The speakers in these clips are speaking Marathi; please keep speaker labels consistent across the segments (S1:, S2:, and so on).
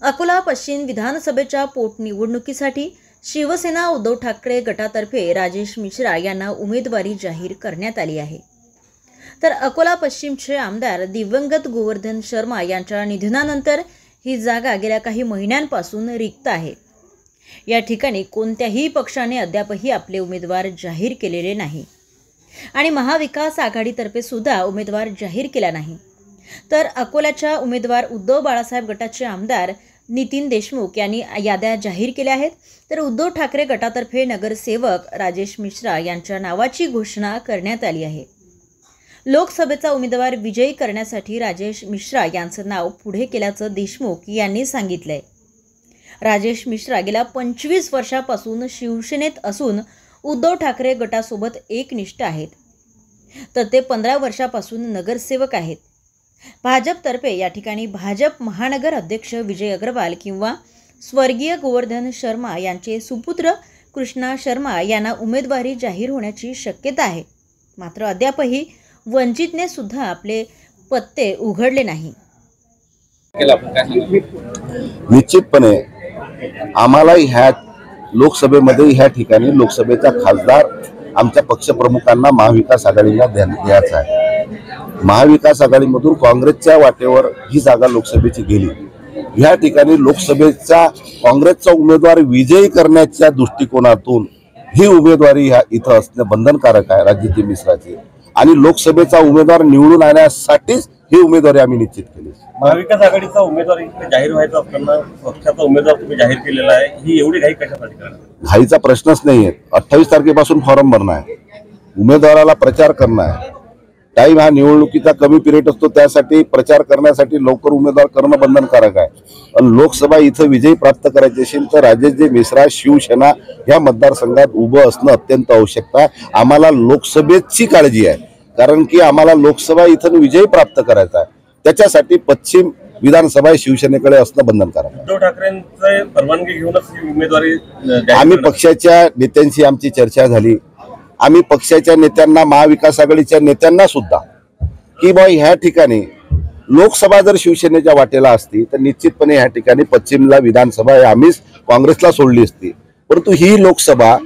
S1: अकोला पश्चिम विधानसभेच्या पोटनिवडणुकीसाठी शिवसेना उद्धव ठाकरे गटातर्फे राजेश मिश्रा यांना उमेदवारी जाहीर करण्यात आली आहे। तर अकोला पश्चिमचे आमदार दिवंगत गोवर्धन शर्मा यांच्या निधनानंतर ही जागा गेल्या काही महिन्यांपासून रिक्त आहे। या ठिकाणी कोणत्याही पक्षाने अद्यापही आपले उमेदवार जाहीर केलेले नाही आणि महाविकास आघाडीतर्फे सुद्धा उमेदवार जाहीर केला नाही। तर अकोल्याच्या उमेदवार उद्धव बाळासाहेब गटाचे आमदार नितीन देशमुख यांनी याद्या जाहीर केल्या आहेत। तर उद्धव ठाकरे गटातर्फे नगरसेवक राजेश मिश्रा यांच्या नावाची घोषणा करण्यात आली आहे। लोकसभेचा उमेदवार विजयी करण्यासाठी राजेश मिश्रा यांचं नाव पुढे केल्याचं देशमुख यांनी सांगितलंय। राजेश मिश्रा गेल्या 25 वर्षापासून शिवसेनेत असून उद्धव ठाकरे गटासोबत एकनिष्ठ आहेत। तर ते 15 वर्षापासून नगरसेवक आहेत। भाजपतर्फे या ठिकाणी भाजप महानगर अध्यक्ष विजय अग्रवाल किंवा स्वर्गीय गोवर्धन शर्मा यांचे सुपुत्र कृष्णा शर्मा यांना उमेदवारी जाहीर होण्याची शक्यता आहे। मात्र अद्यापही वंचितने सुद्धा आपले पत्ते उघडले नाही।
S2: निश्चितपणे आम्हाला ह्या लोकसभेमध्ये ह्या ठिकाणी लोकसभेचा खासदार आमच्या पक्षप्रमुखांना महाविकास आघाडीला द्यायचा आहे। महाविकास आघाडीमधून काँग्रेसच्या वाटेवर ही जागा लोकसभेची गेली। ह्या ठिकाणी लोकसभेचा काँग्रेसचा उमेदवार विजयी करण्याच्या दृष्टिकोनातून ही उमेदवारी इथं असणे बंधनकारक आहे राजेश मिश्राची, आणि लोकसभेचा उमेदवार निवडून आणण्यासाठीच ही उमेदवारी आम्ही निश्चित केली।
S3: महाविकास आघाडीचा उमेदवार जाहीर व्हायचा असताना पक्षाचा उमेदवार तुम्ही जाहीर केलेला आहे, ही एवढी घाई कशासाठी करणार?
S2: घाईचा प्रश्नच नाहीये। 28 तारखेपासून फॉर्म भरणं आहे, उमेदवाराला प्रचार करणं आहे। टाइम हा निवडणुकीचा कमी पिरियड असतो, त्यासाठी प्रचार करण्यासाठी लवकर उमेदवार करणं बंधनकारक आहे। पण लोकसभा इथं विजय प्राप्त करायची असेल तर राजेश मिश्रा शिवसेना या मतदारसंघात उभं असणं अत्यंत आवश्यक आहे। आम्हाला लोकसभेची काळजी आहे, कारण की आम्हाला लोकसभा इथं विजय प्राप्त करायचा आहे। त्याच्यासाठी पश्चिम विधानसभा शिवसेनेकडे असणं बंधनकारक आहे।
S3: उद्धव ठाकरेंची परवानगी घेऊनच उमेदवारी
S2: आम्ही पक्षाच्या नेत्यांशी आमची चर्चा झाली। आम्ही पक्षाच्या नेत्यांना महाविकास आघाडीच्या नेत्यांना सुद्धा की बा ह्या ठिकाणी लोकसभा जर शिवसेनेच्या वाटेला असती तर निश्चितपणे ह्या ठिकाणी पश्चिमला विधानसभा आम्हीच काँग्रेसला सोडली असती, परंतु ही लोकसभा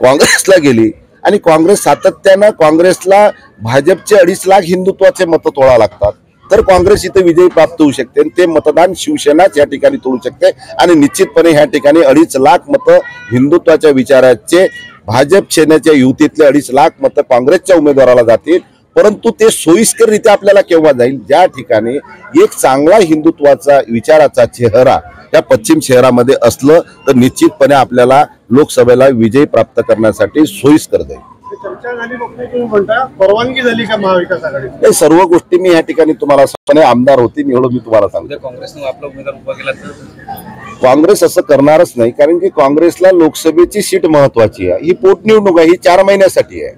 S2: काँग्रेसला गेली आणि काँग्रेस सातत्यानं काँग्रेसला भाजपचे 2.5 लाख हिंदुत्वाचे मतं तोडा लागतात, तर काँग्रेस इथे विजयी प्राप्त होऊ शकते आणि ते मतदान शिवसेनाच या ठिकाणी तोडू शकते। आणि निश्चितपणे ह्या ठिकाणी 2.5 लाख मतं हिंदुत्वाच्या विचाराचे भाजप सेनेच्या युतीतले 2.5 लाख मतं काँग्रेसच्या उमेदवाराला जातील, परंतु ते सोयीस्कररित्या आपल्याला केव्हा जाईल, ज्या ठिकाणी एक चांगला हिंदुत्वाचा विचाराचा चेहरा या पश्चिम शहरामध्ये असलं तर निश्चितपणे आपल्याला लोकसभेला विजय प्राप्त करण्यासाठी सोयीस्कर जाईल।
S3: चर्चा झाली, तुम्ही म्हणता परवानगी झाली का महाविकास आघाडी?
S2: हे सर्व गोष्टी मी या ठिकाणी तुम्हाला सांगणे आमदार होते एवढं मी तुम्हाला सांगतो।
S3: काँग्रेसने आपला उमेदवार उभा केला तर
S2: काँग्रेस असं करणारच नाही, कारण की काँग्रेसला लोकसभेची सीट महत्वाची आहे। ही पोटनिवडणूक आहे, ही 4 महिन्यासाठी आहे।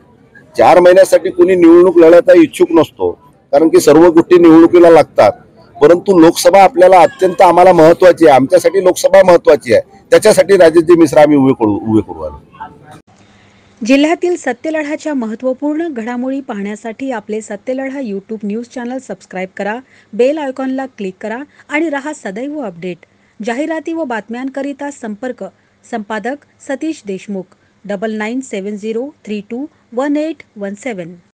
S2: 4 महिन्यासाठी कोणी निवडणूक लढायला इच्छुक नसतो, कारण की सर्व गोष्टी निवडणुकीला लागतात। परंतु लोकसभा आपल्याला अत्यंत आम्हाला महत्वाची आहे, आमच्यासाठी लोकसभा महत्वाची आहे। त्याच्यासाठी राजेश मिश्रा आम्ही उभे करू आलो।
S4: जिल्ह्यातील सत्यलढाच्या महत्त्वपूर्ण घडामोडी पाहण्यासाठी आपले Satyaladha YouTube news channel subscribe करा, बेल आयकॉनला क्लिक करा आणि रहा सदैव अपडेट। जाहिराती व बातम्यांकरिता संपादक सतीश देशमुख 9970321817।